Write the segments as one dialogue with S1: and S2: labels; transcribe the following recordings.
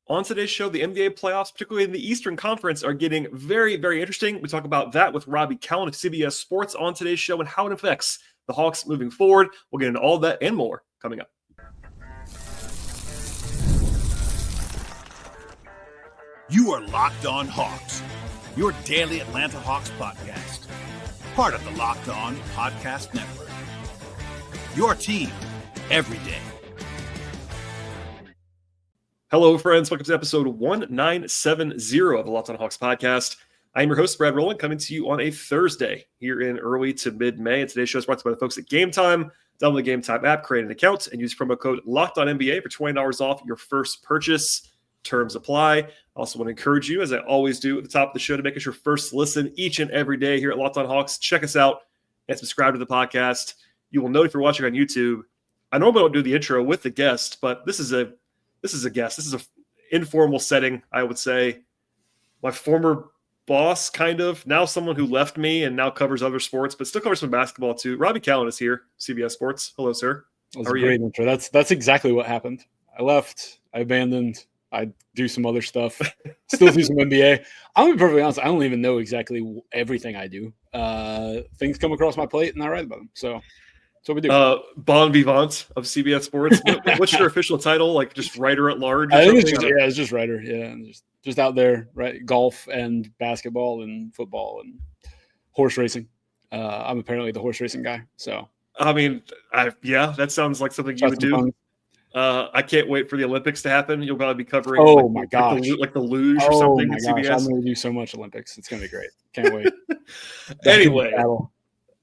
S1: On today's show, the NBA playoffs, particularly in the Eastern Conference, are getting very, very interesting. We talk about that with Robby Kalland of CBS Sports on today's show and how it affects the Hawks moving forward. We'll get into all that and more coming up.
S2: You are Locked On Hawks, your daily Atlanta Hawks podcast. Part of the Locked On Podcast Network. Your team every day.
S1: Hello, friends. Welcome to episode 1970 of the Locked On Hawks podcast. I am your host, Rowland, coming to you on a Thursday here in early to mid-May. And today's show is brought to you by the folks at Game Time. Download the Game Time app, create an account, and use promo code LOCKEDONNBA for $20 off your first purchase. Terms apply. I also want to encourage you, as I always do at the top of the show, to make us your first listen each and every day here at Locked On Hawks. Check us out and subscribe to the podcast. You will know if you're watching on YouTube. I normally don't do the intro with the guest, but this is a guest. This is an informal setting, I would say. My former boss, kind of, now someone who left me and now covers other sports, but still covers some basketball too. Robby Kalland is here, CBS Sports. Hello, sir.
S3: That was a great intro. That's exactly what happened. I left. I abandoned. I do some other stuff. Still do some NBA. I'm going to be perfectly honest. I don't even know exactly everything I do. Things come across my plate, and I write about them. So that's what we do.
S1: Bon vivant of CBS Sports. What's your official title? Like just writer at large?
S3: I think it's just writer. Yeah, just out there, right? Golf and basketball and football and horse racing. I'm apparently the horse racing guy. So
S1: I mean, that sounds like something you would do.
S3: Fun.
S1: I can't wait for the Olympics to happen. You'll probably be covering
S3: my gosh,
S1: like the luge or something at CBS.
S3: I'm going to do so much Olympics. It's going to be great. Can't wait.
S1: Anyway,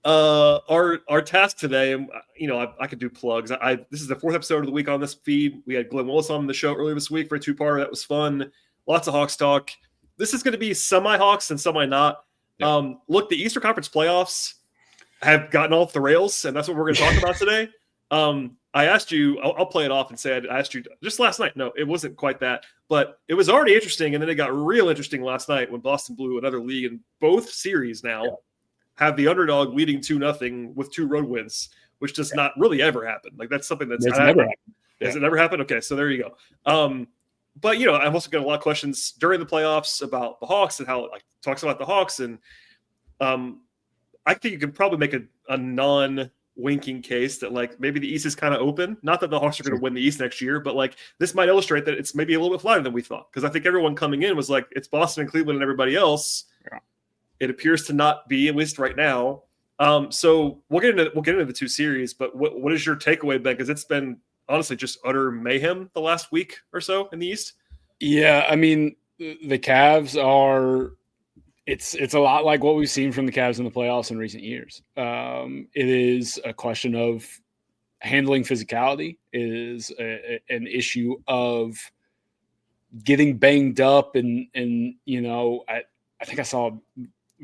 S1: our task today, I could do plugs. This is the fourth episode of the week on this feed. We had Glenn Willis on the show earlier this week for a two-parter. That was fun. Lots of Hawks talk. This is going to be semi-Hawks and semi-not. Yeah. Look, the Eastern Conference playoffs have gotten off the rails, and that's what we're going to talk about today. I asked you, I'll play it off and say I asked you just last night. No, it wasn't quite that, but it was already interesting. And then it got real interesting last night when Boston blew another lead, and both series now have the underdog leading 2-0 with 2 road wins, which does not really ever happen. Like that's something that's
S3: never happened.
S1: Has it never happened? Okay. So there you go. But I've also got a lot of questions during the playoffs about the Hawks and how it talks about the Hawks. And I think you can probably make a non-winking case that maybe the East is kind of open. Not that the Hawks are going to win the East next year, but this might illustrate that it's maybe a little bit flatter than we thought. Because I think everyone coming in was like, it's Boston and Cleveland and everybody else. Yeah. It appears to not be, at least right now. So we'll get into the two series. But what is your takeaway, Ben? Because it's been honestly just utter mayhem the last week or so in the East.
S3: Yeah, I mean the Cavs are. It's a lot like what we've seen from the Cavs in the playoffs in recent years. It is a question of handling physicality. It is an issue of getting banged up, and I think I saw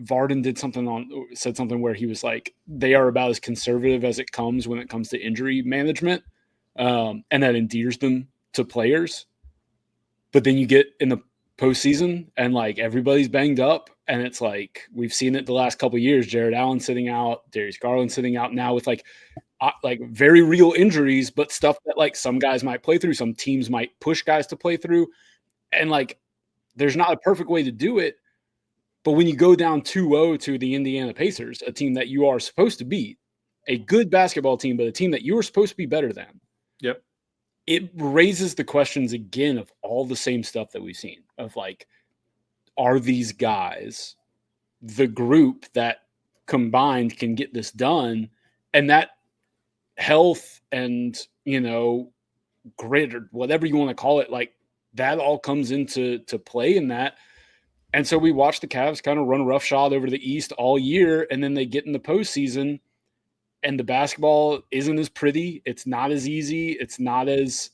S3: Varden said something where he was like, they are about as conservative as it comes when it comes to injury management, and that endears them to players. But then you get in the postseason and everybody's banged up, and it's we've seen it the last couple of years. Jared Allen sitting out, Darius Garland sitting out now with very real injuries, but stuff that some guys might play through, some teams might push guys to play through, and there's not a perfect way to do it. But when you go down 2-0 to the Indiana Pacers, a team that you are supposed to beat, a good basketball team, but a team that you are supposed to be better than.
S1: Yep.
S3: It raises the questions again of all the same stuff that we've seen of are these guys the group that combined can get this done? And that health and, grit or whatever you want to call it, that all comes into play in that. And so we watched the Cavs kind of run roughshod over the East all year, and then they get in the postseason, and the basketball isn't as pretty. It's not as easy. It's not as,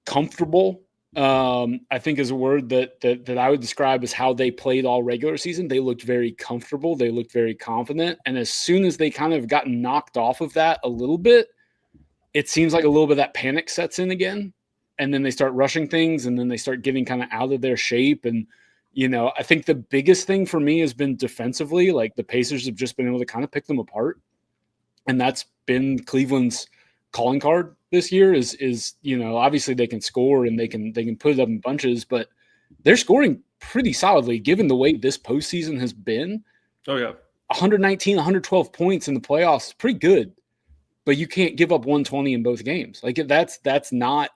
S3: comfortable. I think is a word that I would describe as how they played all regular season. They looked very comfortable. They looked very confident. And as soon as they kind of got knocked off of that a little bit, it seems like a little bit of that panic sets in again. And then they start rushing things, and then they start getting kind of out of their shape. And, I think the biggest thing for me has been defensively. The Pacers have just been able to kind of pick them apart. And that's been Cleveland's calling card this year is obviously they can score and they can put it up in bunches, but they're scoring pretty solidly given the way this postseason has been.
S1: Oh yeah.
S3: 119, 112 points in the playoffs is pretty good, but you can't give up 120 in both games. Like that's not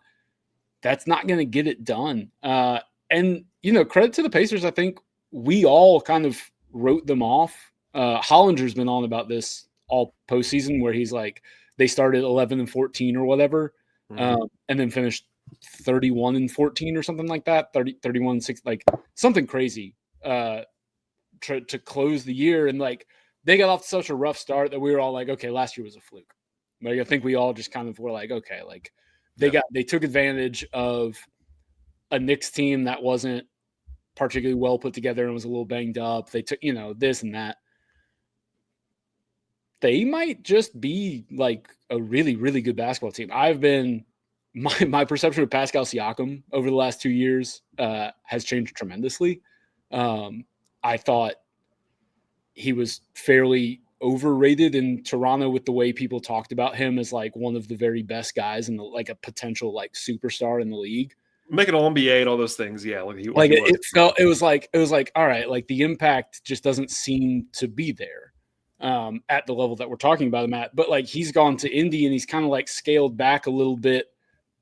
S3: going to get it done. And credit to the Pacers. I think we all kind of wrote them off. Hollinger's been on about this all postseason, where he's like, they started 11-14 or whatever, and then finished 31-14 or something like that, 31-6, like something crazy to close the year. And like they got off to such a rough start that we were all like, okay, last year was a fluke. Like I think we all just kind of were like, okay, like they took advantage of a Knicks team that wasn't particularly well put together and was a little banged up. They took, this and that. They might just be like a really, really good basketball team. I've been my perception of Pascal Siakam over the last 2 years has changed tremendously. I thought he was fairly overrated in Toronto with the way people talked about him as like one of the very best guys and like a potential like superstar in the league.
S1: Make it all NBA and all those things. Yeah.
S3: It was like, all right, like the impact just doesn't seem to be there at the level that we're talking about him at. But like he's gone to Indy and he's kind of like scaled back a little bit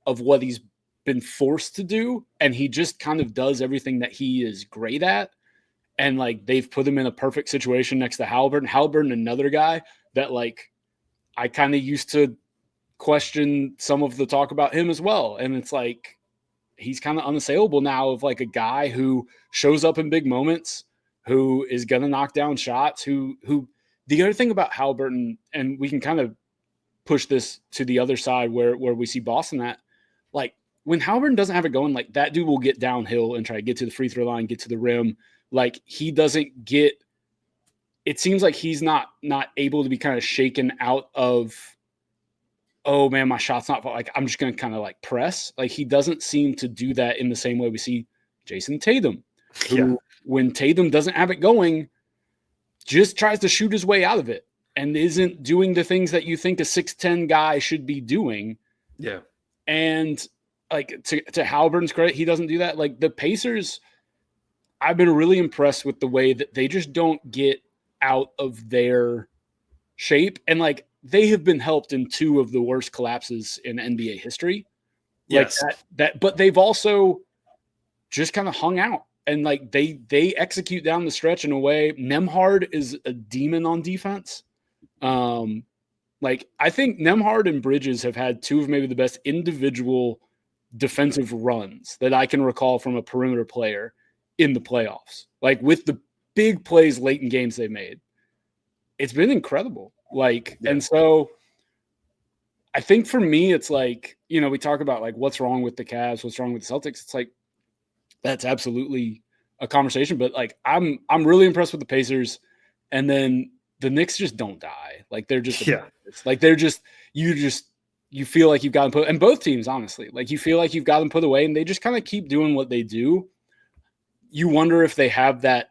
S3: of what he's been forced to do. And he just kind of does everything that he is great at. And like they've put him in a perfect situation next to Halliburton. Halliburton, another guy that like I kind of used to question some of the talk about him as well. And it's like he's kind of unassailable now, of like a guy who shows up in big moments, who is gonna knock down shots, who the other thing about Halliburton, and we can kind of push this to the other side where we see Boston at, like when Halliburton doesn't have it going, like that dude will get downhill and try to get to the free throw line, get to the rim. Like he doesn't get, it seems like he's not able to be kind of shaken out of, oh man, my shot's not like, I'm just going to kind of like press. Like he doesn't seem to do that in the same way we see Jason Tatum, who when Tatum doesn't have it going, just tries to shoot his way out of it and isn't doing the things that you think a 6'10" guy should be doing.
S1: Yeah.
S3: And like to Halliburton's credit, he doesn't do that. Like the Pacers, I've been really impressed with the way that they just don't get out of their shape. And like they have been helped in 2 of the worst collapses in NBA history.
S1: Yes.
S3: Like but they've also just kind of hung out and like they execute down the stretch in a way. Nembhard is a demon on defense. Like I think Nembhard and Bridges have had 2 of maybe the best individual defensive runs that I can recall from a perimeter player in the playoffs, like with the big plays late in games they made. It's been incredible. Like, and so I think for me, it's like, we talk about like what's wrong with the Cavs, what's wrong with the Celtics. It's like, that's absolutely a conversation, but like, I'm really impressed with the Pacers. And then the Knicks just don't die. Like they're just, like they're just, you feel like you've got them put, and both teams, honestly, like you feel like you've got them put away and they just kind of keep doing what they do. You wonder if they have that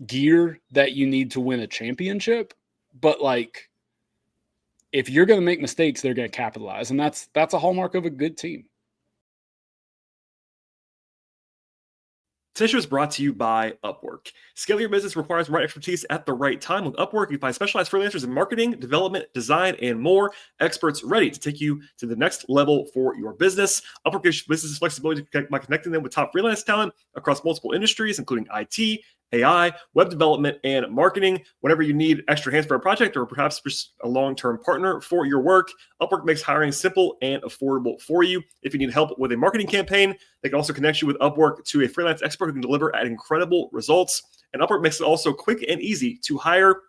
S3: gear that you need to win a championship, but like if you're going to make mistakes, they're going to capitalize. And that's a hallmark of a good team.
S1: Today's show is brought to you by Upwork. Scaling your business requires the right expertise at the right time. With Upwork, you find specialized freelancers in marketing, development, design, and more. Experts ready to take you to the next level for your business. Upwork gives businesses flexibility by connecting them with top freelance talent across multiple industries, including IT, AI, web development, and marketing. Whenever you need extra hands for a project or perhaps just a long-term partner for your work, Upwork makes hiring simple and affordable for you. If you need help with a marketing campaign, they can also connect you with Upwork to a freelance expert who can deliver at incredible results. And Upwork makes it also quick and easy to hire.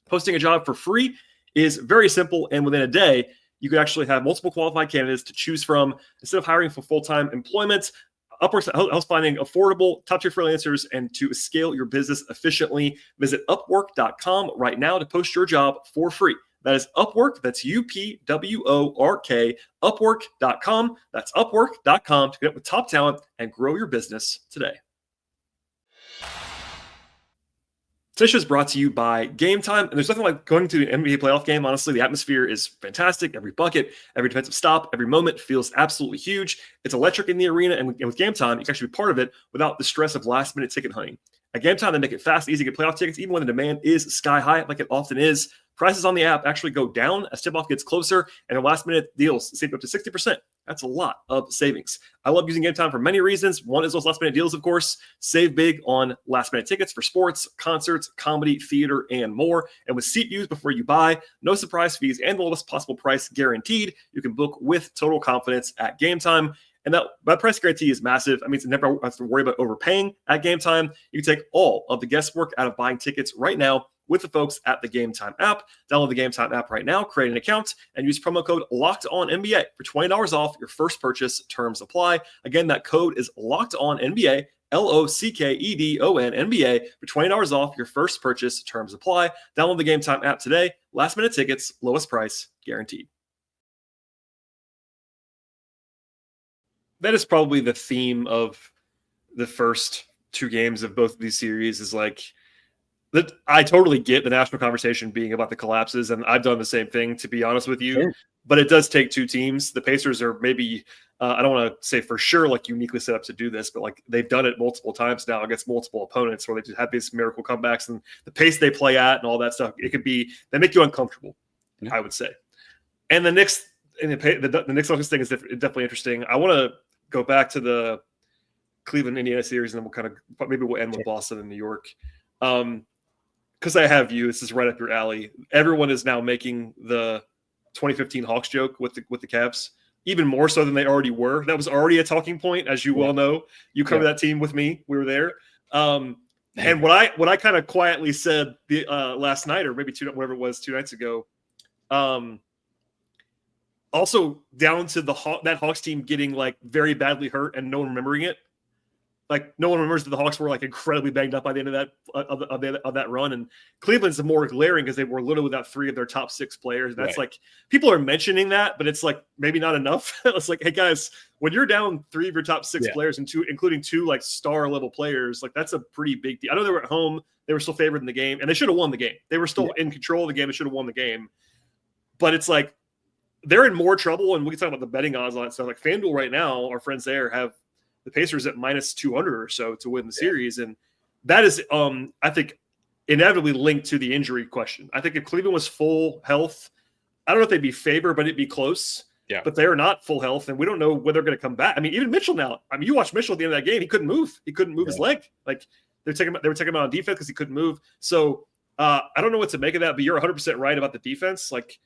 S1: Posting a job for free is very simple, and within a day, you can actually have multiple qualified candidates to choose from. Instead of hiring for full-time employment, Upwork helps finding affordable, top-tier freelancers and to scale your business efficiently. Visit Upwork.com right now to post your job for free. That is Upwork. That's UPWORK. Upwork.com. That's Upwork.com to connect with top talent and grow your business today. Today's show is brought to you by Game Time, and there's nothing like going to an NBA playoff game. Honestly, the atmosphere is fantastic. Every bucket, every defensive stop, every moment feels absolutely huge. It's electric in the arena, and with Game Time, you can actually be part of it without the stress of last-minute ticket hunting. At Game Time, they make it fast and easy to get playoff tickets, even when the demand is sky high, like it often is. Prices on the app actually go down as tip-off gets closer, and their last-minute deals save up to 60%. That's a lot of savings. I love using Game Time for many reasons. One is those last-minute deals, of course. Save big on last-minute tickets for sports, concerts, comedy, theater, and more. And with seat views before you buy, no surprise fees, and the lowest possible price guaranteed, you can book with total confidence at Game Time. And that price guarantee is massive. I mean, it's never have to worry about overpaying at Game Time. You can take all of the guesswork out of buying tickets right now with the folks at the Game Time app. Download the Game Time app right now, create an account, and use promo code LOCKEDONNBA for $20 off your first purchase. Terms apply. Again, that code is LOCKEDONNBA, LOCKEDONNBA for $20 off your first purchase. Terms apply. Download the Game Time app today. Last minute tickets, lowest price guaranteed. That is probably the theme of the first two games of both of these series is like, that I totally get the national conversation being about the collapses, and I've done the same thing, to be honest with you. Sure. But it does take two teams. The Pacers are maybe, I don't want to say for sure, like uniquely set up to do this, but like they've done it multiple times now against multiple opponents where they just have these miracle comebacks and the pace they play at and all that stuff. It could be, they make you uncomfortable, I would say. And the Knicks, the Knicks Celtics thing is definitely interesting. I want to go back to the Cleveland Indiana series, and then we'll end with Boston and New York. Because I have you, this is right up your alley. Everyone is now making the 2015 Hawks joke with the Cavs, even more so than they already were. That was already a talking point, as you well know. You covered that team with me. We were there. And what I kind of quietly said last night, or maybe two nights ago, also down to that Hawks team getting like very badly hurt and no one remembering it. Like no one remembers that the Hawks were like incredibly banged up by the end of that run, and Cleveland's more glaring because they were literally without three of their top six players. And that's like people are mentioning that, but it's like maybe not enough. It's like, hey guys, when you're down three of your top six players and including two like star level players, like that's a pretty big deal. I know they were at home, they were still favored in the game, and they should have won the game. They were still in control of the game. They should have won the game, but it's like they're in more trouble. And we can talk about the betting odds on that stuff. Like FanDuel right now, our friends there have the Pacers at minus 200 or so to win the series. And that is, I think, inevitably linked to the injury question. I think if Cleveland was full health, I don't know if they'd be favored, but it'd be close. Yeah. But they're not full health, and we don't know when they're going to come back. I mean, even Mitchell now. I mean, you watch Mitchell at the end of that game. He couldn't move. He couldn't move his leg. Like they were taking him out on defense because he couldn't move. So I don't know what to make of that, but you're 100% right about the defense. Like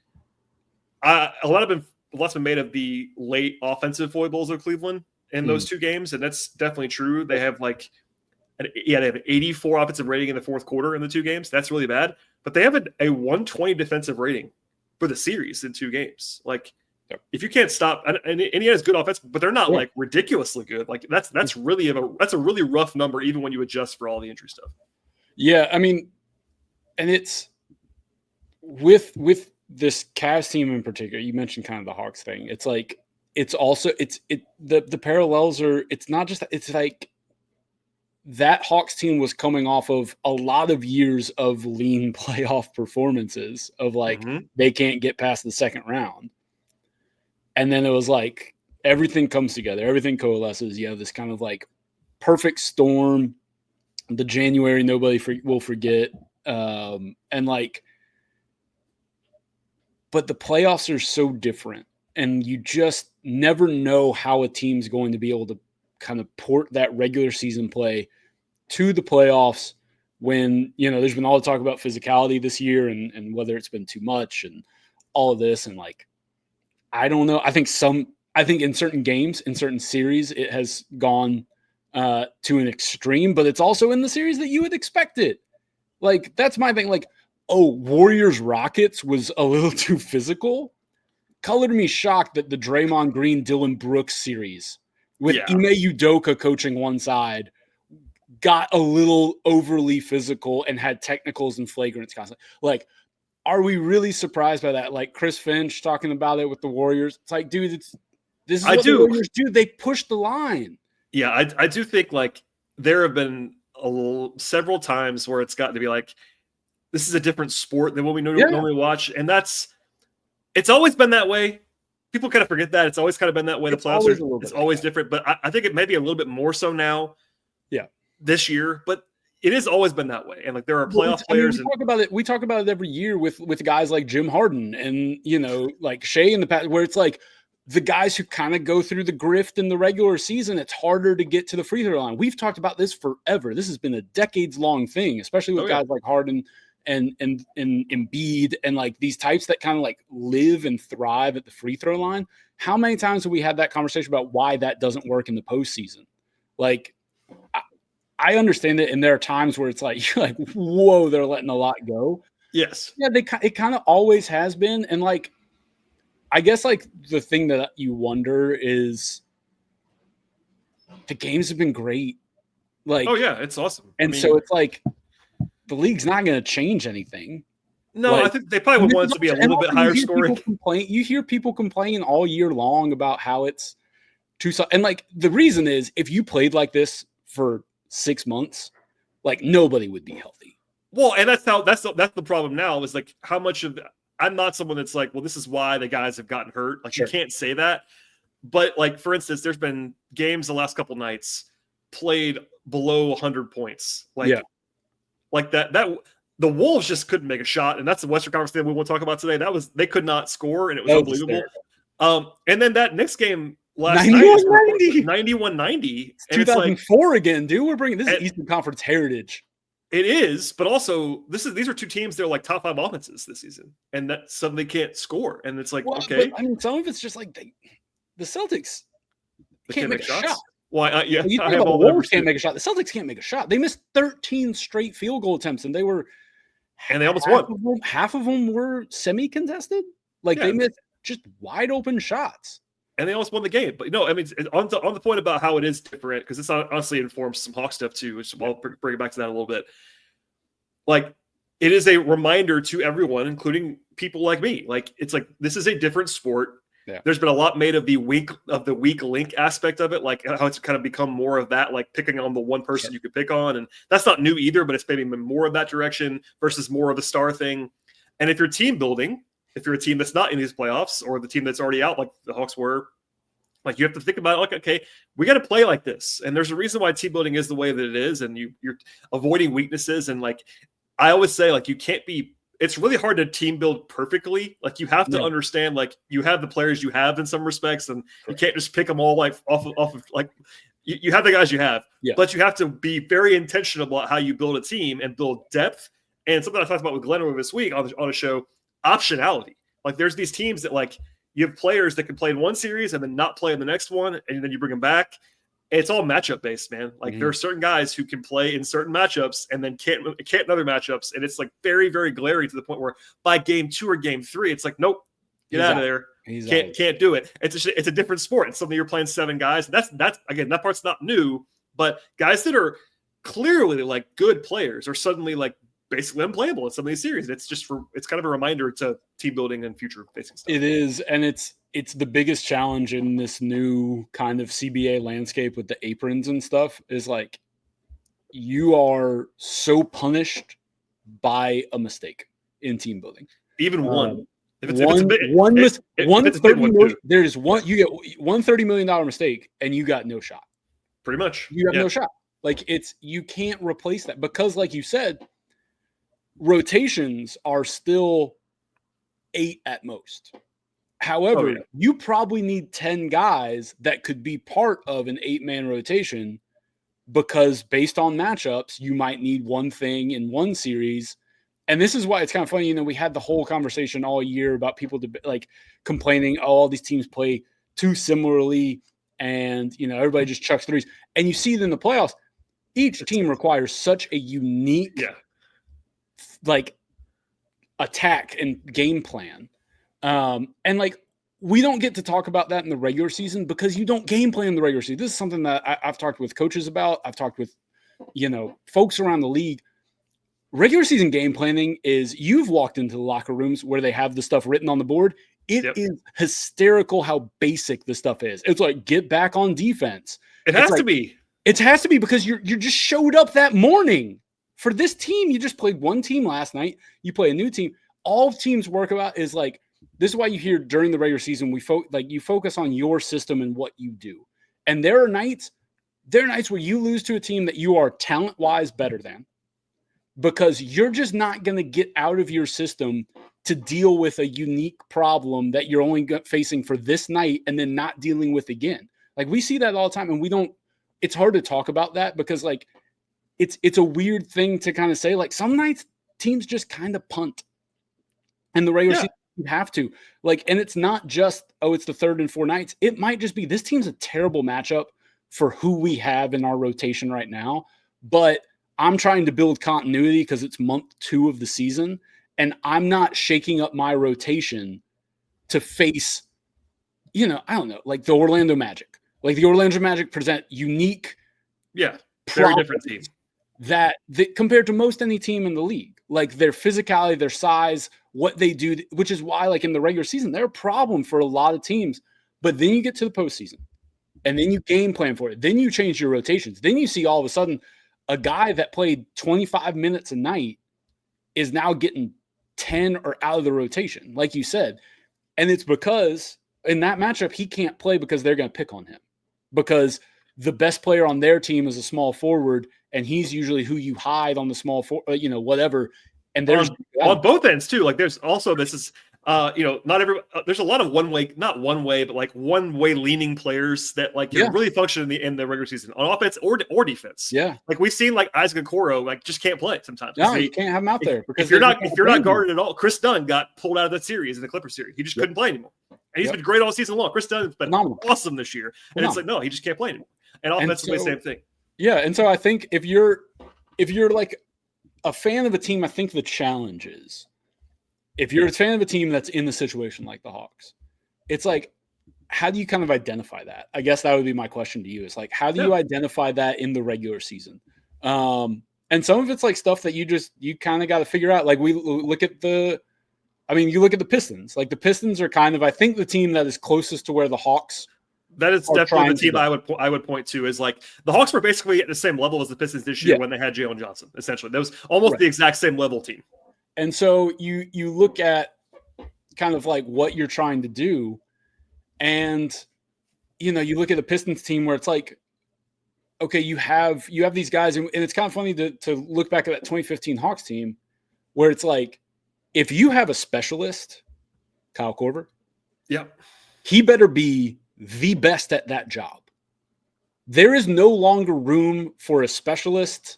S1: a lot's been made of the late offensive foibles of Cleveland in those two games, and that's definitely true. They have they have an 84 offensive rating in the fourth quarter in the two games. That's really bad. But they have a 120 defensive rating for the series in two games. Like, if you can't stop, and Indiana's good offense, but they're not like ridiculously good. Like that's a really rough number, even when you adjust for all the injury stuff. Yeah, I mean, and it's with this Cavs team in particular. You mentioned kind of the Hawks thing. It's like. It's also the parallels are, it's not just, it's like that Hawks team was coming off of a lot of years of lean playoff performances of like, they can't get past the second round. And then it was like, everything comes together, everything coalesces. You have this kind of like perfect storm, the January nobody will forget. And like, but the playoffs are so different. And you just never know how a team's going to be able to kind of port that regular season play to the playoffs when, there's been all the talk about physicality this year and whether it's been too much and all of this. And like, I don't know. I think in certain games, in certain series, it has gone to an extreme, but it's also in the series that you would expect it. Like, that's my thing. Like, Warriors Rockets was a little too physical. Colored me shocked that the Draymond Green, Dylan Brooks series with Ime Udoka coaching one side got a little overly physical and had technicals and flagrants constantly. Like, are we really surprised by that? Like Chris Finch talking about it with the Warriors. It's like, dude, this is what the Warriors do. They push the line. Yeah, I do think like there have been several times where it's gotten to be like, this is a different sport than what we normally watch. And it's always been that way. People kind of forget that. It's always kind of been that way. The playoffs it's always different, but I think it may be a little bit more so now.
S3: Yeah.
S1: This year, but it has always been that way. And like, there are playoff players.
S3: We talk about it every year with guys like Jim Harden and, like Shea in the past, where it's like the guys who kind of go through the grift in the regular season, it's harder to get to the free throw line. We've talked about this forever. This has been a decades long thing, especially with guys like Harden and Embiid and like these types that kind of like live and thrive at the free throw line. How many times have we had that conversation about why that doesn't work in the postseason? Like, I understand it, and there are times where it's like, you're like, whoa, they're letting a lot go.
S1: Yes.
S3: Yeah, it kind of always has been. And like, I guess like the thing that you wonder is the games have been great. Like,
S1: oh yeah, it's awesome.
S3: And so it's like the league's not going to change anything.
S1: No, like, I think they probably would want it to be a little bit higher scoring.
S3: You hear people complain all year long about how it's too, and like the reason is if you played like this for 6 months, like nobody would be healthy.
S1: Well, and that's the problem now is like how much of I'm not someone that's like, well, this is why the guys have gotten hurt. Like, sure. You can't say that. But like, for instance, there's been games the last couple nights played below 100 points. Like that the Wolves just couldn't make a shot, and that's the Western Conference thing we won't talk about today. They could not score, and it was unbelievable. And then that Knicks game last 91-90. 91-90.
S3: 2004 again, dude. We're bringing this is Eastern Conference heritage.
S1: It is, but also these are two teams that are like top 5 offenses this season, and that suddenly can't score. And it's like, okay.
S3: I mean, some of it's just like the Celtics can't make a shot.
S1: Why? Yeah,
S3: the Wolves can't make a shot. The Celtics can't make a shot. They missed 13 straight field goal attempts, and they almost won. Half of them were semi-contested. They missed just wide open shots.
S1: And they almost won the game. But I mean, on the point about how it is different, because this honestly informs some Hawk stuff too, which I'll bring it back to that a little bit. Like, it is a reminder to everyone, including people like me. Like, it's like, this is a different sport. Yeah. There's been a lot made of the weak link aspect of it, like how it's kind of become more of that, like picking on the one person you could pick on. And that's not new either, but it's maybe been more of that direction versus more of a star thing. And if you're team building, if you're a team that's not in these playoffs or the team that's already out, like the Hawks were, like, you have to think about it like, okay, we got to play like this. And there's a reason why team building is the way that it is. And you're avoiding weaknesses. And like, I always say, like, it's really hard to team build perfectly. Like, you have to understand, like, you have the players you have in some respects, and you can't just pick them all like off of like, you have the guys you have, but you have to be very intentional about how you build a team and build depth. And something I talked about with Glenn over this week on a show, optionality. Like, there's these teams that, like, you have players that can play in one series and then not play in the next one, and then you bring them back. It's all matchup based, man. Like, there are certain guys who can play in certain matchups and then can't in other matchups. And it's like very, very glaring to the point where by game 2 or game 3, it's like, nope, get out of there. Can't do it. It's a different sport. It's something you're playing 7 guys. That's again, that part's not new, but guys that are clearly like good players are suddenly like basically unplayable in some of these series. It's kind of a reminder to team building and future facing stuff.
S3: It is. And it's the biggest challenge in this new kind of CBA landscape with the aprons and stuff is like, you are so punished by a mistake in team building.
S1: Even one.
S3: There's one, you get one $30 million mistake and you got no shot.
S1: Pretty much.
S3: You have no shot. Like, you can't replace that because, like you said, rotations are still 8 at most. However, you probably need 10 guys that could be part of an 8-man rotation because based on matchups, you might need one thing in one series. And this is why it's kind of funny. We had the whole conversation all year about people like complaining, all these teams play too similarly and, everybody just chucks threes. And you see it in the playoffs, each team requires such a unique like attack and game plan. And like, we don't get to talk about that in the regular season because you don't game plan in the regular season. This is something that I've talked with coaches about. I've talked with, folks around the league. Regular season game planning is, you've walked into the locker rooms where they have the stuff written on the board. It is hysterical how basic the stuff is. It's like, get back on defense.
S1: It has to be.
S3: It has to be because you just showed up that morning for this team. You just played one team last night. You play a new team. All teams work about is like, this is why you hear during the regular season, you focus on your system and what you do. And there are nights where you lose to a team that you are talent-wise better than, because you're just not going to get out of your system to deal with a unique problem that you're only facing for this night and then not dealing with again. Like, we see that all the time, and it's hard to talk about that because like it's a weird thing to kind of say. Like, some nights teams just kind of punt in the regular season. You have to, like, and it's not just, it's the third and four nights. It might just be this team's a terrible matchup for who we have in our rotation right now. But I'm trying to build continuity because it's month 2 of the season, and I'm not shaking up my rotation to face, I don't know, like the Orlando Magic. Like, the Orlando Magic present unique,
S1: very different team
S3: that compared to most any team in the league. Like, their physicality, their size, what they do, which is why, like, in the regular season, they're a problem for a lot of teams. But then you get to the postseason, and then you game plan for it. Then you change your rotations. Then you see all of a sudden a guy that played 25 minutes a night is now getting 10 or out of the rotation, like you said. And it's because in that matchup, he can't play because they're going to pick on him, because the best player on their team is a small forward, and he's usually who you hide on the small forward, whatever. And there's
S1: on both ends too. Like, there's also, this is, not every, there's a lot of not one way, but like one way leaning players that like can really function in the regular season on offense or defense.
S3: Yeah.
S1: Like, we've seen like Isaac Okoro, like, just can't play sometimes.
S3: No, you can't have him out there because
S1: if you're not guarded at all. Chris Dunn got pulled out of that series in the Clippers series. He just couldn't play anymore. And he's been great all season long. Chris Dunn's been awesome this year. And it's like, no, he just can't play anymore. And offensively, same thing.
S3: Yeah. And so I think if you're like a fan of a team, I think the challenge is, if you're a fan of a team that's in the situation like the Hawks, it's like, how do you kind of identify that? I guess that would be my question to you. Is like, how do you identify that in the regular season? And some of it's like stuff that you kind of got to figure out. Like, you look at the Pistons. Like, the Pistons are kind of, I think, the team that is closest to where the Hawks.
S1: That is definitely the team I would point to, is like the Hawks were basically at the same level as the Pistons this year when they had Jalen Johnson. Essentially, that was almost the exact same level team.
S3: And so you look at kind of like what you're trying to do, and you look at the Pistons team where it's like, okay, you have these guys, and it's kind of funny to look back at that 2015 Hawks team where it's like, if you have a specialist, Kyle Korver, he better be the best at that job. There is no longer room for a specialist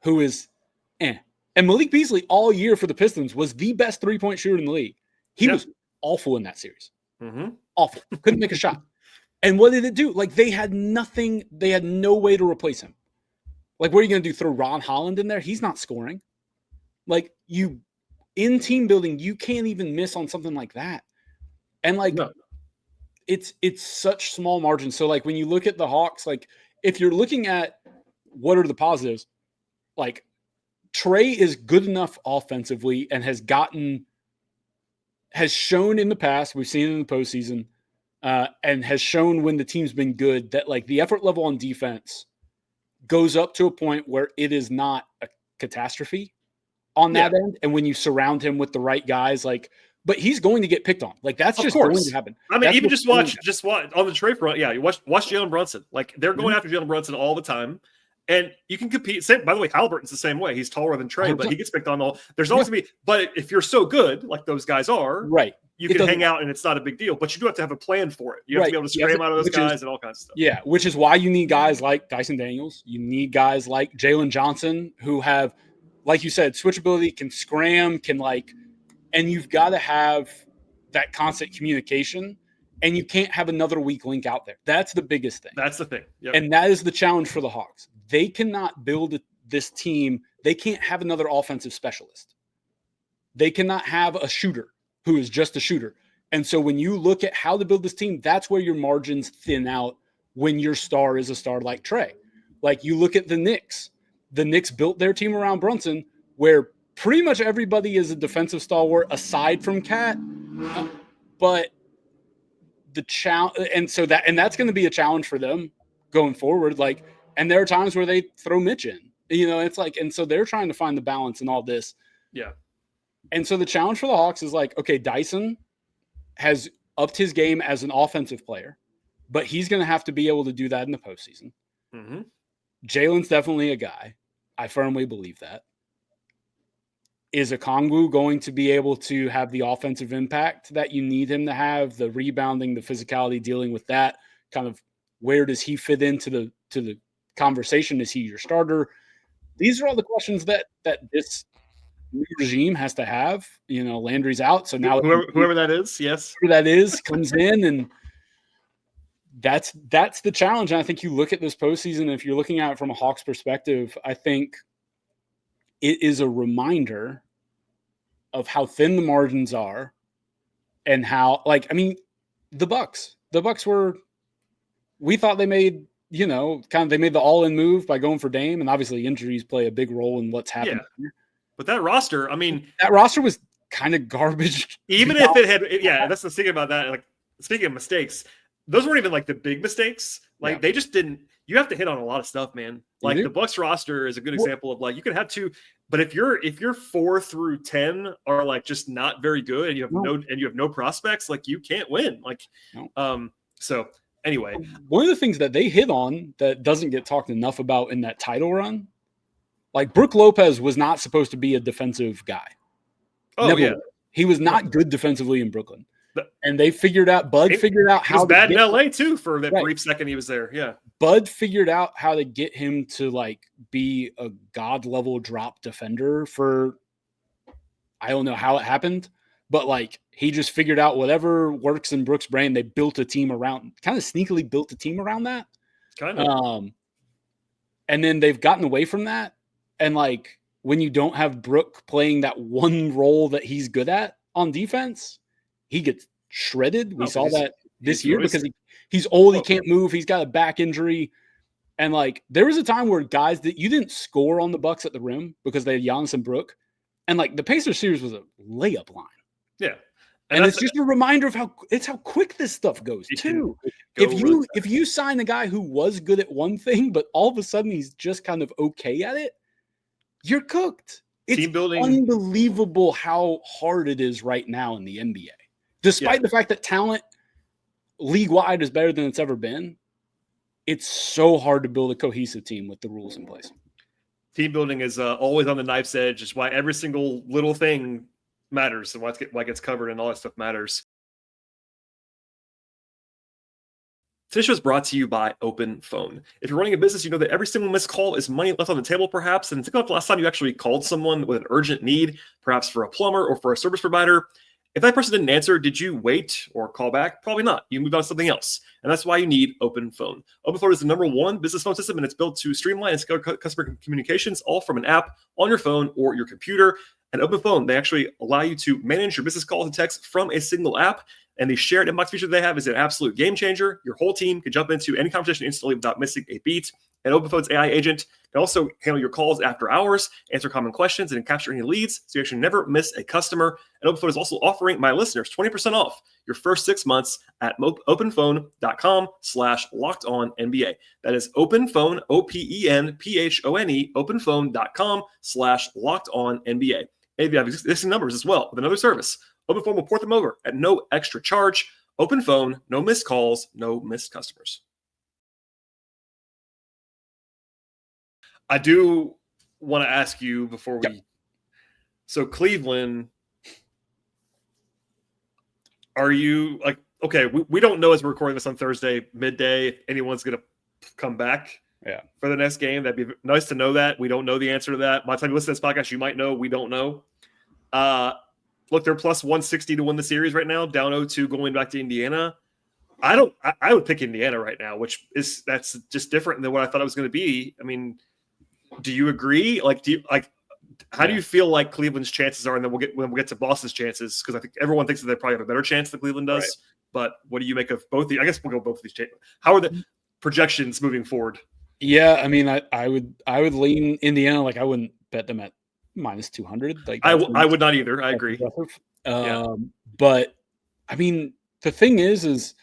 S3: who is And Malik Beasley all year for the Pistons was the best 3-point shooter in the league. He was awful in that series. Awful. Couldn't make a shot. And what did it do? Like, they had nothing. They had no way to replace him. Like, what are you going to do? Throw Ron Holland in there? He's not scoring. Like, in team building, you can't even miss on something like that. And like, it's such small margins. So like, when you look at the Hawks, like, if you're looking at what are the positives, like, Trey is good enough offensively and has shown in the past, we've seen it in the postseason, and has shown when the team's been good, that like the effort level on defense goes up to a point where it is not a catastrophe on that end. And when you surround him with the right guys, like, but he's going to get picked on. Like, that's just going to happen.
S1: I mean, that's even just watch on the Trey front. Yeah, you watch Jalen Brunson. Like, they're going after Jalen Brunson all the time. And you can compete. By the way, Halliburton's the same way. He's taller than Trey, 100%. But he gets picked on all. There's always going to be. But if you're so good, like those guys are, you can hang out and it's not a big deal. But you do have to have a plan for it. You have to be able to scram out of those guys and all kinds of stuff.
S3: Yeah, which is why you need guys like Dyson Daniels. You need guys like Jalen Johnson who have, like you said, switchability, can scram, and you've got to have that constant communication. And you can't have another weak link out there. That's the biggest thing.
S1: That's the thing. Yep.
S3: And that is the challenge for the Hawks. They cannot build this team. They can't have another offensive specialist. They cannot have a shooter who is just a shooter. And so when you look at how to build this team, that's where your margins thin out when your star is a star like Trey. Like, you look at the Knicks. The Knicks built their team around Brunson, where pretty much everybody is a defensive stalwart aside from Cat. But the challenge, and that's going to be a challenge for them going forward. Like, And there are times where they throw Mitch in. It's like, and so they're trying to find the balance in all this.
S1: Yeah.
S3: And so the challenge for the Hawks is like, okay, Dyson has upped his game as an offensive player, but he's going to have to be able to do that in the postseason.
S1: Mm-hmm.
S3: Jalen's definitely a guy. I firmly believe that. Is Okongwu going to be able to have the offensive impact that you need him to have, the rebounding, the physicality, dealing with that? Kind of where does he fit into the conversation? Is he your starter? These are all the questions that this new regime has to have. Landry's out, so now
S1: whoever that is, yes,
S3: whoever that is comes in, and that's the challenge. And I think you look at this postseason, if you're looking at it from a Hawks perspective, I think it is a reminder of how thin the margins are, and how, the Bucks were, we thought they made, they made the all-in move by going for Dame, and obviously injuries play a big role in what's happened.
S1: Yeah. But that roster,
S3: that roster was kind of garbage.
S1: Even if it had, that's the thing about that. Like, speaking of mistakes, those weren't even like the big mistakes. Like, they just didn't. You have to hit on a lot of stuff, man. Like, the Bucks roster is a good example of, like, you could have two, but if you're 4 through 10 are like just not very good, and you have no prospects, like, you can't win. Like, so anyway,
S3: one of the things that they hit on that doesn't get talked enough about in that title run, like, Brook Lopez was not supposed to be a defensive guy.
S1: Oh,
S3: Never.
S1: Yeah.
S3: He was not good defensively in Brooklyn. And they figured out, Bud figured out how
S1: he was bad in LA too for that brief second he was there. Yeah.
S3: Bud figured out how to get him to, like, be a god level drop defender for, I don't know how it happened, but, like, he just figured out whatever works in Brook's brain. They built a team around, kind of sneakily built a team around that.
S1: Kind of.
S3: And then they've gotten away from that. And, like, when you don't have Brook playing that one role that he's good at on defense, he gets shredded. We saw that this year because he's old. He can't move. He's got a back injury. And, like, there was a time where guys that you didn't score on the Bucks at the rim because they had Giannis and Brook. And, like, the Pacers series was a layup line.
S1: Yeah.
S3: And it's just a reminder of how quick this stuff goes too. If you sign a guy who was good at one thing, but all of a sudden he's just kind of okay at it, you're cooked. It's
S1: team building.
S3: Unbelievable how hard it is right now in the NBA. Despite the fact that talent league-wide is better than it's ever been, it's so hard to build a cohesive team with the rules in place.
S1: Team building is always on the knife's edge. It's why every single little thing matters and why it gets covered and all that stuff matters. Today's show is brought to you by OpenPhone. If you're running a business, you know that every single missed call is money left on the table, perhaps. And think about the last time you actually called someone with an urgent need, perhaps for a plumber or for a service provider. If that person didn't answer, did you wait or call back? Probably not. You moved on to something else. And that's why you need OpenPhone. OpenPhone is the #1 business phone system, and it's built to streamline and scale customer communications, all from an app on your phone or your computer. And OpenPhone, they actually allow you to manage your business calls and texts from a single app. And the shared inbox feature they have is an absolute game changer. Your whole team can jump into any conversation instantly without missing a beat. And OpenPhone's AI agent can also handle your calls after hours, answer common questions, and capture any leads, so you actually never miss a customer. And OpenPhone is also offering my listeners 20% off your first 6 months at openphone.com/lockedonnba. That is OpenPhone, OpenPhone, openphone.com/lockedonnba. And if you have existing numbers as well with another service, OpenPhone will port them over at no extra charge. OpenPhone, no missed calls, no missed customers. I do want to ask you before we. So Cleveland, are you like, okay, we don't know as we're recording this on Thursday midday if anyone's going to come back for the next game. That'd be nice to know that. We don't know the answer to that. By the time you listen to this podcast, you might know. We don't know. Look, they're plus 160 to win the series right now, down 0-2 going back to Indiana. I would pick Indiana right now, that's just different than what I thought it was going to be. I mean, do you agree? How do you feel like Cleveland's chances are? And then we'll get to Boston's chances, because I think everyone thinks that they probably have a better chance than Cleveland does. Right. But what do you make of both? I guess we'll go both of these chances. How are the projections moving forward?
S3: Yeah, I mean, I would lean Indiana. Like, I wouldn't bet them at minus 200. Like,
S1: I would not either. I agree.
S3: But I mean, the thing is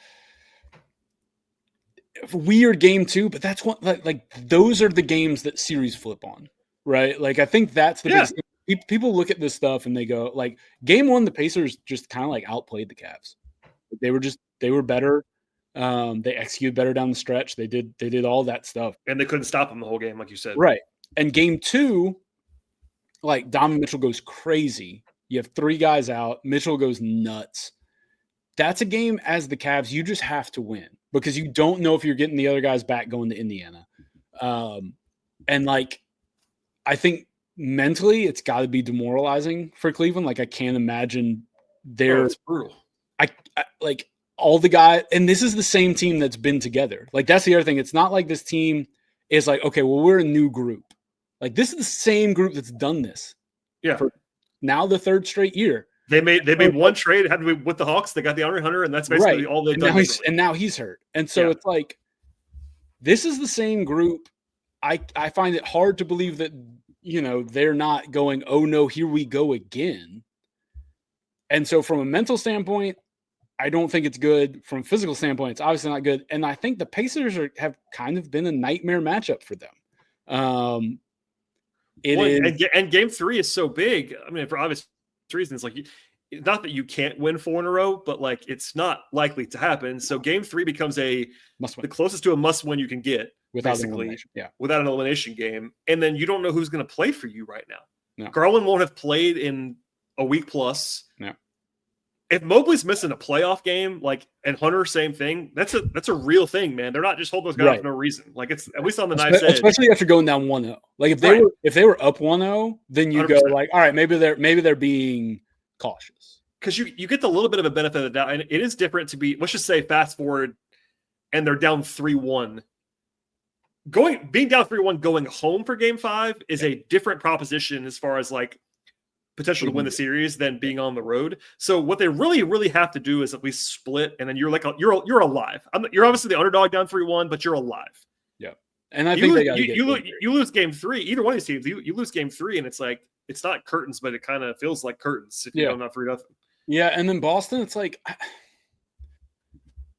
S3: weird game too, but that's what like those are the games that series flip on, right? Like I think that's the biggest thing. People look at this stuff and they go like game 1, the Pacers just kind of like outplayed the Cavs. They were better. They executed better down the stretch. They did all that stuff.
S1: And they couldn't stop them the whole game, like you said.
S3: Right. And game 2, like Donovan Mitchell goes crazy. You have 3 guys out. Mitchell goes nuts. That's a game as the Cavs you just have to win because you don't know if you're getting the other guys back going to Indiana. And like, I think mentally it's got to be demoralizing for Cleveland. Like I can't imagine
S1: it's brutal.
S3: I like all the guys, and this is the same team that's been together. Like that's the other thing. It's not like this team is like, okay, well, we're a new group. Like this is the same group that's done this.
S1: Yeah.
S3: For now the 3rd straight year. They
S1: made one trade, had to be with the Hawks. They got the Andre Hunter, and that's basically all they've done.
S3: And now he's hurt. And so it's like, this is the same group. I find it hard to believe that, they're not going, oh no, here we go again. And so from a mental standpoint, I don't think it's good. From a physical standpoint, it's obviously not good. And I think the Pacers have kind of been a nightmare matchup for them.
S1: And game 3 is so big. I mean, for obvious reasons, like not that you can't win 4 in a row, but like it's not likely to happen. So game 3 becomes the closest to a must win you can get
S3: without
S1: an elimination game. And then you don't know who's going to play for you right now.
S3: No.
S1: Garland won't have played in a week plus.
S3: No.
S1: If Mobley's missing a playoff game, and Hunter, same thing. That's a real thing, man. They're not just holding those guys for no reason. Like it's at least on the knife's edge.
S3: Especially after going down 1-0. Like if they were up 1-0, then you 100%. Go like, all right, maybe they're being cautious.
S1: Because you get the little bit of a benefit of the doubt, and it is different to be. Let's just say fast forward, and they're down 3-1. Being down 3-1 going home for game 5 is a different proposition as far as like potential to win the series than being on the road. So what they really, really have to do is at least split, and then you're alive. You're obviously the underdog down 3-1, but you're alive.
S3: Yeah, and I think
S1: you lose game 3. Either one of these teams, you lose game 3, and it's like it's not curtains, but it kind of feels like curtains if you go not 3-0.
S3: Yeah, and then Boston, it's like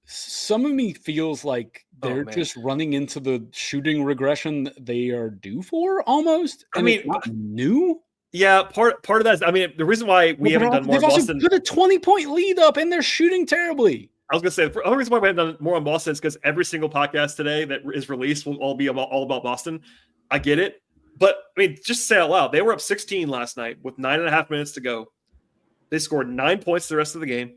S3: some of me feels like they're just running into the shooting regression that they are due for almost.
S1: I mean,
S3: it's not new.
S1: Yeah, part of that is, the reason why we haven't done more on Boston.
S3: They've also put a 20-point lead up, and they're shooting terribly.
S1: I was going to say, the only reason why we haven't done more on Boston is because every single podcast today that is released will all be all about Boston. I get it. But, just to say out loud, they were up 16 last night with 9.5 minutes to go. They scored 9 points the rest of the game.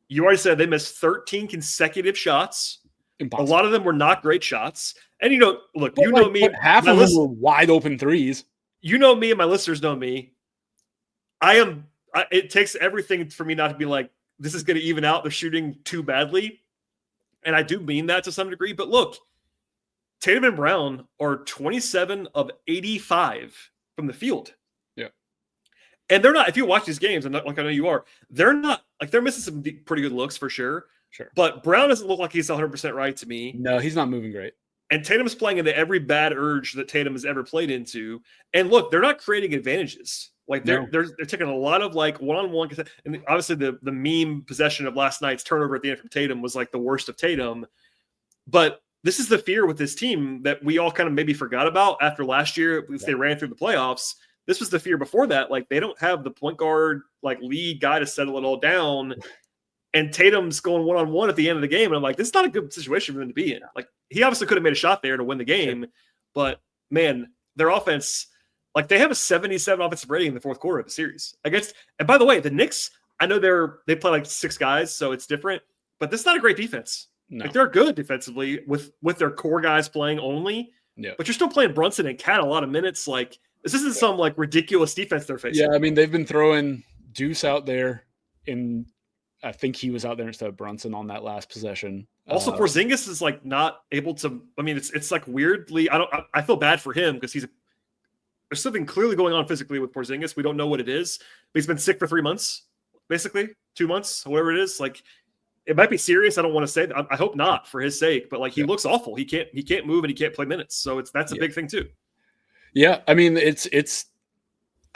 S1: You already said they missed 13 consecutive shots. Impossible. A lot of them were not great shots. And, look, know me.
S3: Half of them were wide open threes.
S1: You know me, and my listeners know me. It takes everything for me not to be like, this is going to even out. They're shooting too badly. And I do mean that to some degree. But look, Tatum and Brown are 27 of 85 from the field.
S3: Yeah.
S1: And they're not, if you watch these games, and like I know you are, they're not, like they're missing some pretty good looks for sure.
S3: Sure.
S1: But Brown doesn't look like he's 100% right to me.
S3: No, he's not moving great.
S1: And Tatum's playing into every bad urge that Tatum has ever played into. And look, they're not creating advantages. Like they're taking a lot of like one-on-one. And obviously the meme possession of last night's turnover at the end from Tatum was like the worst of Tatum. But this is the fear with this team that we all kind of maybe forgot about after last year. If they ran through the playoffs, this was the fear before that. Like they don't have the point guard, like lead guy to settle it all down. And Tatum's going one-on-one at the end of the game. And I'm like, this is not a good situation for them to be in. Like, he obviously could have made a shot there to win the game. But, man, their offense, like, they have a 77 offensive rating in the fourth quarter of the series. And by the way, the Knicks, I know they play like 6 guys, so it's different. But this is not a great defense.
S3: No.
S1: Like, they're good defensively with their core guys playing only.
S3: Yeah.
S1: But you're still playing Brunson and Cat a lot of minutes. Like, this isn't some, like, ridiculous defense they're facing.
S3: Yeah, they've been throwing Deuce out there in – I think he was out there instead of Brunson on that last possession.
S1: Also, Porzingis is like not able to. It's like weirdly. I feel bad for him because there's something clearly going on physically with Porzingis. We don't know what it is. But he's been sick for 3 months, basically 2 months, whatever it is. Like it might be serious. I don't want to say that. I hope not for his sake. But like he looks awful. He can't move and he can't play minutes. So that's a big thing too.
S3: Yeah, it's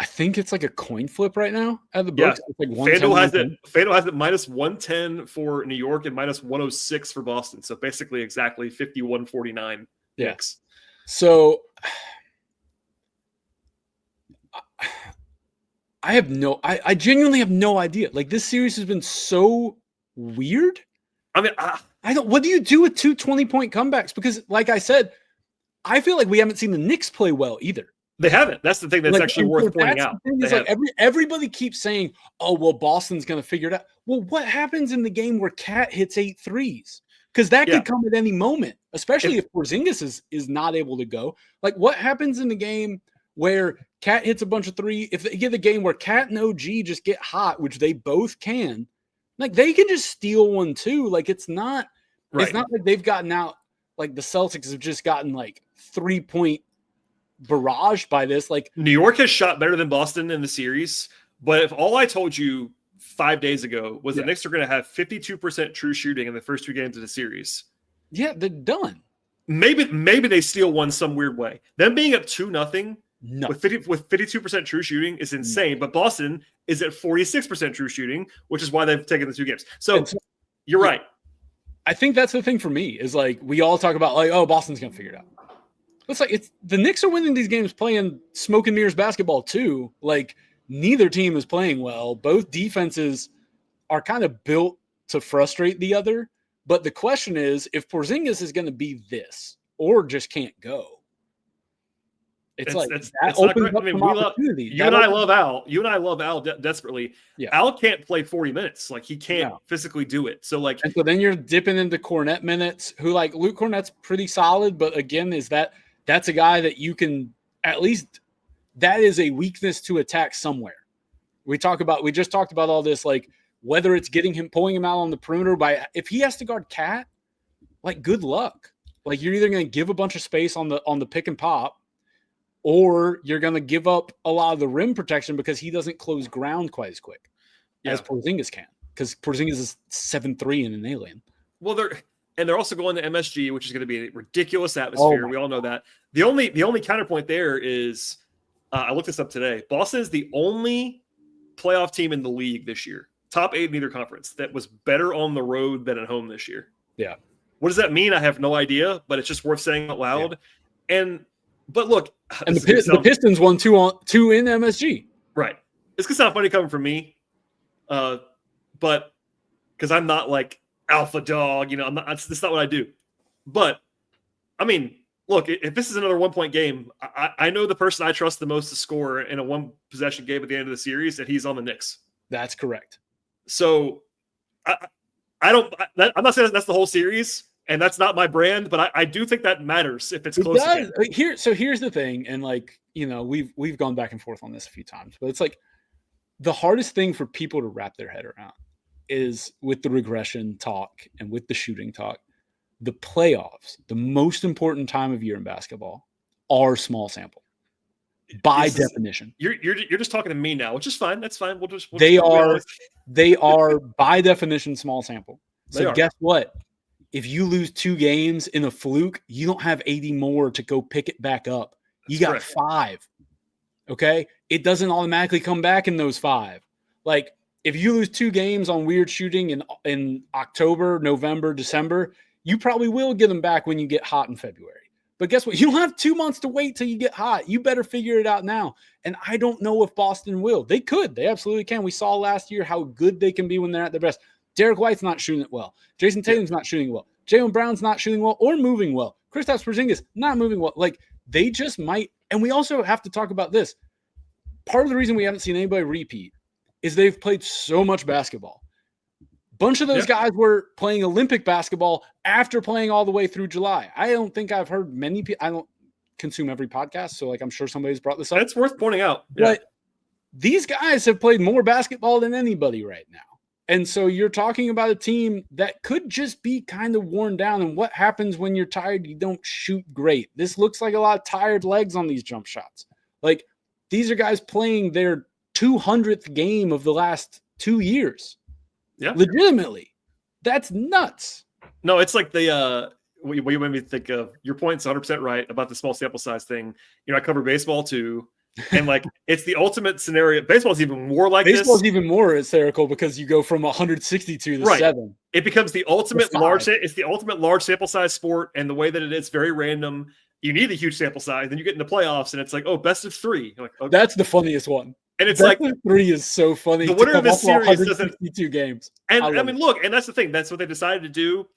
S3: I think it's like a coin flip right now at the
S1: Yeah,
S3: books. It's like
S1: FanDuel has it. FanDuel has it -110 for New York and -106 for Boston. So basically, exactly 51-49 Knicks.
S3: So I genuinely have no idea. Like, this series has been so weird.
S1: I mean,
S3: I don't. What do you do with 2 20-point comebacks? Because, like I said, I feel like we haven't seen the Knicks play well either.
S1: They haven't. That's the thing that's actually worth pointing out.
S3: Is like everybody keeps saying, "Oh, well, Boston's going to figure it out." Well, what happens in the game where Cat hits 8 threes? Because that could come at any moment, especially if Porzingis is not able to go. Like, what happens in the game where Cat hits a bunch of 3? If they get a game where Cat and OG just get hot, which they both can, like, they can just steal one too. Like, it's not like they've gotten out. Like, the Celtics have just gotten like 3-point barraged by this. Like,
S1: New York has shot better than Boston in the series, but if all I told you 5 days ago was the Knicks are going to have 52% true shooting in the first 2 games of the series,
S3: they're done.
S1: Maybe they steal one some weird way. Them being up 2-0 with 52% true shooting is insane. But Boston is at 46% true shooting, which is why they've taken the 2 games. So you're right.
S3: I think that's the thing for me is, like, we all talk about, like, oh, Boston's going to figure it out. It's like the Knicks are winning these games playing smoke and mirrors basketball too. Like, neither team is playing well. Both defenses are kind of built to frustrate the other. But the question is, if Porzingis is going to be this or just can't go, it's opens up some opportunity.
S1: You and I love Al. You and I love Al desperately. Yeah. Al can't play 40 minutes. Like, he can't physically do it. So, like,
S3: and so then you're dipping into Cornette minutes, who, like, Luke Cornette's pretty solid, but again, that's a guy that you can at least, that is a weakness to attack somewhere. We just talked about all this, like, whether it's pulling him out on the perimeter if he has to guard Cat, like, good luck. Like, you're either going to give a bunch of space on the pick and pop, or you're going to give up a lot of the rim protection because he doesn't close ground quite as quick as Porzingis can. Because Porzingis is 7'3" and an alien.
S1: Well, they're also going to MSG, which is going to be a ridiculous atmosphere. We all know that. The only counterpoint there is, I looked this up today. Boston is the only playoff team in the league this year, top 8 in either conference, that was better on the road than at home this year.
S3: Yeah.
S1: What does that mean? I have no idea, but it's just worth saying out loud. Yeah. But look,
S3: and the Pistons won 2 in MSG.
S1: Right. It's gonna sound funny coming from me, but because I'm not like alpha dog, I'm not. That's not what I do. But I mean, look, if this is another 1-point game, I know the person I trust the most to score in a 1-possession game at the end of the series, and he's on the Knicks.
S3: That's correct.
S1: So I'm not saying that's the whole series, and that's not my brand, but I do think that matters if it's close.
S3: So here's the thing, and, like, we've gone back and forth on this a few times, but it's like the hardest thing for people to wrap their head around is with the regression talk and with the shooting talk. The playoffs, the most important time of year in basketball, are small sample by definition.
S1: You're just talking to me now, which is fine. That's fine.
S3: They are by definition small sample. So guess what? If you lose 2 games in a fluke, you don't have 80 more to go pick it back up. You got 5. Okay? It doesn't automatically come back in those 5. Like, if you lose 2 games on weird shooting in October, November, December, you probably will get them back when you get hot in February. But guess what? You don't have 2 months to wait till you get hot. You better figure it out now. And I don't know if Boston will. They could. They absolutely can. We saw last year how good they can be when they're at their best. Derek White's not shooting it well. Jason Tatum's not shooting well. Jaylen Brown's not shooting well or moving well. Kristaps Porzingis not moving well. Like, they just might. And we also have to talk about this. Part of the reason we haven't seen anybody repeat is they've played so much basketball. Bunch of those guys were playing Olympic basketball after playing all the way through July. I don't think I've heard many people. I don't consume every podcast, so, like, I'm sure somebody's brought this up.
S1: That's worth pointing out.
S3: But these guys have played more basketball than anybody right now. And so you're talking about a team that could just be kind of worn down. And what happens when you're tired? You don't shoot great. This looks like a lot of tired legs on these jump shots. Like, these are guys playing their 200th game of the last 2 years.
S1: Yeah.
S3: Legitimately. That's nuts.
S1: No, it's like what you made me think of. Your point's 100% right about the small sample size thing. I cover baseball too. And like, it's the ultimate scenario. Baseball's even more like
S3: Baseball's
S1: this.
S3: even more hysterical because you go from 162 to
S1: Right.
S3: 7.
S1: It becomes the ultimate
S3: It's
S1: it's the ultimate large sample size sport, and the way that it is very random. You need a huge sample size, then you get into playoffs, and it's like, oh, best of 3. You're like, okay.
S3: That's the funniest one.
S1: And it's
S3: best
S1: like
S3: of 3 is so funny.
S1: the winner of this series doesn't
S3: 162 games.
S1: And I mean, look, and that's the thing. That's what they decided to do.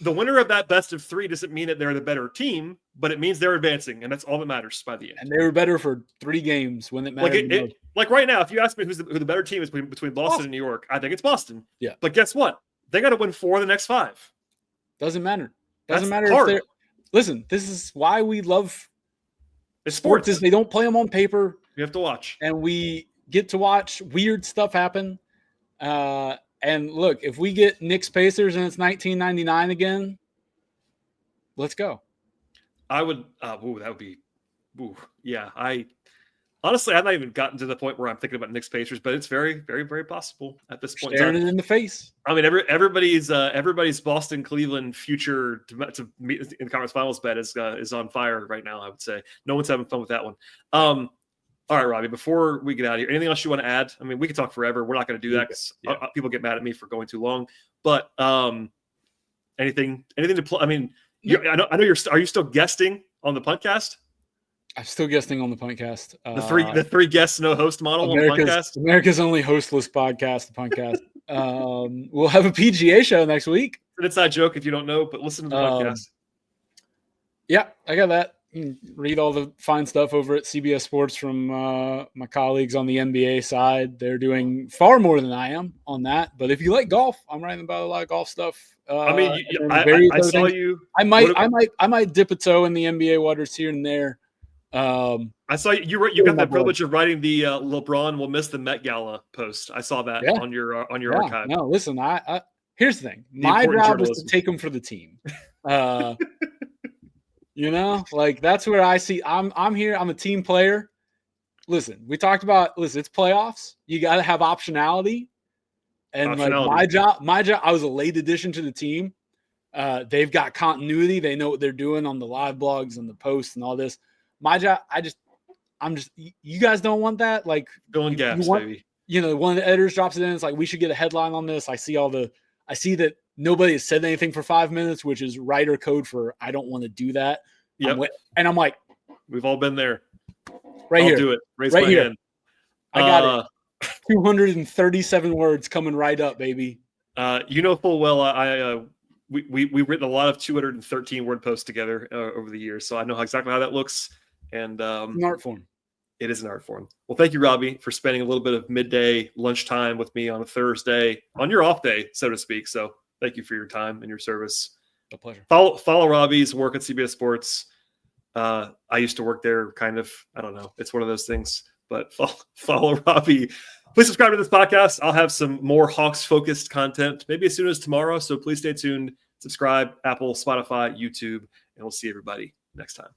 S1: The winner of that best of 3 doesn't mean that they're the better team, but it means they're advancing, and that's all that matters by the end.
S3: And they were better for 3 games when it mattered.
S1: Like right now, if you ask me who the better team is between Boston and New York, I think it's Boston.
S3: Yeah.
S1: But guess what? They got to win 4 of the next 5.
S3: Doesn't matter.
S1: That's
S3: Doesn't matter
S1: hard.
S3: if they're. Listen, this is why we love
S1: It's sports.
S3: Is they don't play them on paper.
S1: You have to watch.
S3: And we get to watch weird stuff happen. And look, if we get Knicks Pacers and it's 1999 again, let's go.
S1: I would. That would be. Yeah. Honestly, I've not even gotten to the point where I'm thinking about Knicks Pacers, but it's very, very, very possible at this point.
S3: Staring it in the face.
S1: I mean, everybody's Boston Cleveland future to meet in the conference finals bet is on fire right now. I would say no one's having fun with that one. All right, Robbie. Before we get out of here, anything else you want to add? I mean, we could talk forever. We're not going to do that because people get mad at me for going too long. But anything to play? I mean, I know you're. Are you still guesting on the podcast?
S3: I'm still guesting on the podcast.
S1: The three guests, no host model on the podcast.
S3: America's only hostless podcast, the podcast. We'll have a PGA show next week.
S1: It's an inside joke if you don't know, but listen to the podcast.
S3: Yeah, I got that. Read all the fine stuff over at CBS Sports from my colleagues on the NBA side. They're doing far more than I am on that. But if you like golf, I'm writing about a lot of golf stuff.
S1: I mean, I saw you.
S3: I might dip a toe in the NBA waters here and there.
S1: I saw you got the privilege of writing the LeBron will miss the Met Gala post. I saw that on your archive.
S3: No, listen, I here's the thing. My job is to take them for the team. Like that's where I see I'm here. I'm a team player. Listen, we talked about it's playoffs. You got to have optionality. And like my job, I was a late addition to the team. They've got continuity. They know what they're doing on the live blogs and the posts and all this. My job, you guys don't want that. Like
S1: filling gaps, baby.
S3: One of the editors drops it in. It's like, we should get a headline on this. I see that nobody has said anything for 5 minutes, which is writer code for, I don't want to do that.
S1: Yep.
S3: And I'm like,
S1: we've all been there.
S3: I'll
S1: do it. Raise my hand.
S3: I got it. 237 words coming right up, baby.
S1: Full well, we've written a lot of 213 word posts together over the years. So I know exactly how that looks. And
S3: an art form.
S1: It is an art form. Well, thank you, Robbie, for spending a little bit of midday lunchtime with me on a Thursday, on your off day, so to speak. So thank you for your time and your service.
S3: A pleasure.
S1: Follow Robbie's work at CBS Sports. I used to work there, kind of. I don't know. It's one of those things. But follow Robbie. Please subscribe to this podcast. I'll have some more Hawks-focused content, maybe as soon as tomorrow. So please stay tuned. Subscribe, Apple, Spotify, YouTube, and we'll see everybody next time.